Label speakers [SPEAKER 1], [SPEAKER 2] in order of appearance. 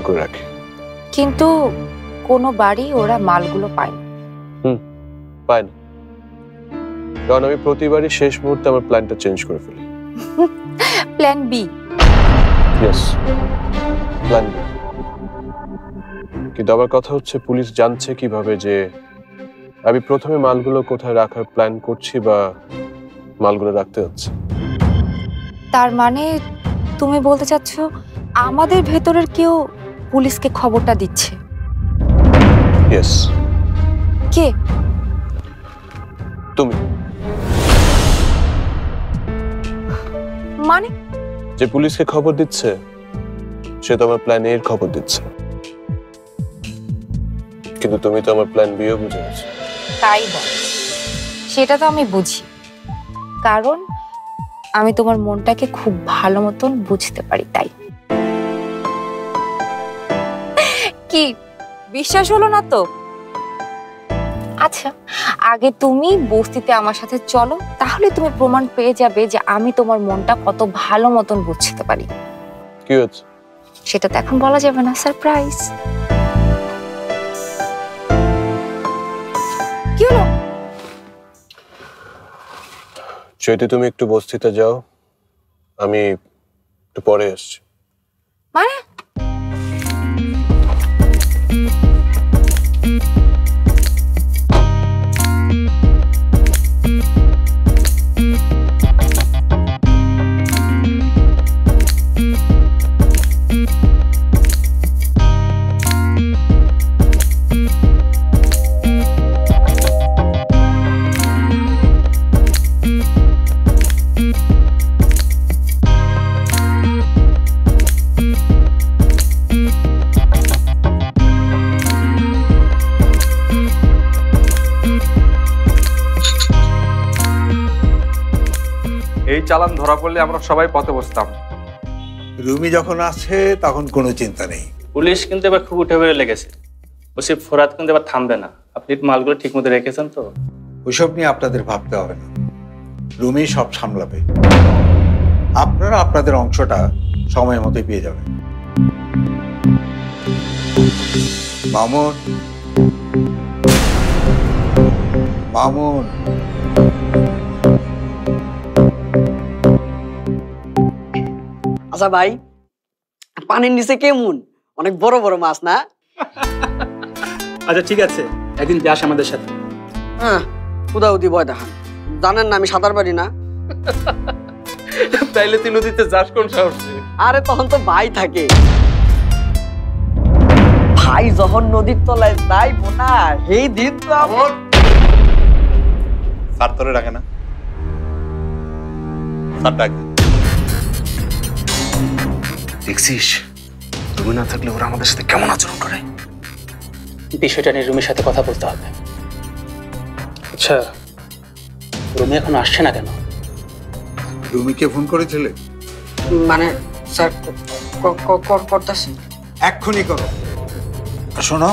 [SPEAKER 1] করে রাখি।
[SPEAKER 2] কিন্তু কোনো বাড়ি ওরা মালগুলো পায় না।
[SPEAKER 1] পায় না, কারণ আমি প্রতিবারই শেষ মুহূর্তে আমার প্ল্যানটা চেঞ্জ করে ফেলি।
[SPEAKER 2] Plan B.
[SPEAKER 1] Yes, plan B. কিন্তু আমার কথা হচ্ছে, পুলিশ জানছে কিভাবে যে আমি প্রথমে মালগুলো কোথায় রাখার প্ল্যান করছি বা মালগুলো রাখতে যাচ্ছি?
[SPEAKER 2] তার মানে তুমি বলতে চাচ্ছ আমাদের ভেতরের কেউ পুলিশকে খবরটা দিচ্ছে?
[SPEAKER 1] ইয়েস।
[SPEAKER 2] কে?
[SPEAKER 1] তুমি।
[SPEAKER 2] মানে?
[SPEAKER 1] যে পুলিশকে খবর দিচ্ছে সে তো আমার প্ল্যান এর খবর দিচ্ছে, কিন্তু তুমি তো আমার প্ল্যান বিও বুঝে গেছো।
[SPEAKER 2] তাই বল, সেটা তো আমি বুঝি, কারণ আমি তোমার মনটাকে খুব ভালো মতন বুঝতে পারি। তাই কি বিশ্বাস হলো না তো? আচ্ছা, আগে তুমি বস্তিতে আমার সাথে চলো, তাহলে তুমি প্রমাণ পেয়ে যাবে যে আমি তোমার মনটা কত ভালো মতন বুঝতে পারি।
[SPEAKER 1] কি হচ্ছে
[SPEAKER 2] সেটা তো এখন বলা যাবে না, সারপ্রাইজ। কি হলো?
[SPEAKER 1] যদি তুমি একটু বস্তিতে যাও, আমি একটু পরে আসছি।
[SPEAKER 2] মানে?
[SPEAKER 3] এই চালান ধরা পড়লে আমরা সবাই পথে বসতাম।
[SPEAKER 4] রুমি যখন আছে তখন কোনো চিন্তা নেই।
[SPEAKER 5] পুলিশ কিন্তু এবার খুব উঠে বেড়ে লেগেছে। ওসি ফোরাত কিন্তু এবার থামবে না। আপনি মালগুলো ঠিক মতো রেখেছেন তো?
[SPEAKER 4] ওইসব নিয়ে আপনাদের ভাবতে হবে না, রুমি সব সামলাবে। আপনারা আপনাদের অংশটা সময় মতো পেয়ে যাবেন। মামুন, মামুন,
[SPEAKER 6] আচ্ছা ভাই, পানির নিচে কেমন? অনেক বড় বড় মাছ না?
[SPEAKER 5] আচ্ছা ঠিক আছে, একদিন যাস আমাদের সাথে।
[SPEAKER 6] হ্যাঁ, উদাউদি ভয় দেখান। জানেন না আমি সাঁতার পারি না।
[SPEAKER 3] তাইলে তুই নদীতে যাস কোন সাহসে?
[SPEAKER 6] আরে তখন তো ভাই থাকে। ভাই যখন নদীর তলায় যাইবো না, সেই দিন তো আমার
[SPEAKER 4] স্যার তোরে ডাকে না? স্যার ডাকে।
[SPEAKER 7] দেখছিস, তুমি না থাকলে ওরা আমাদের সাথে কেমন আচরণ করে।
[SPEAKER 5] বিষয়টা নিয়ে রুমির সাথে কথা বলতে হবে। আচ্ছা, রুমি এখন আসছে না কেন?
[SPEAKER 4] রুমিকে ফোন করেছিলে?
[SPEAKER 6] মানে স্যার করতেছি।
[SPEAKER 4] এক্ষুনি করো। শোনো,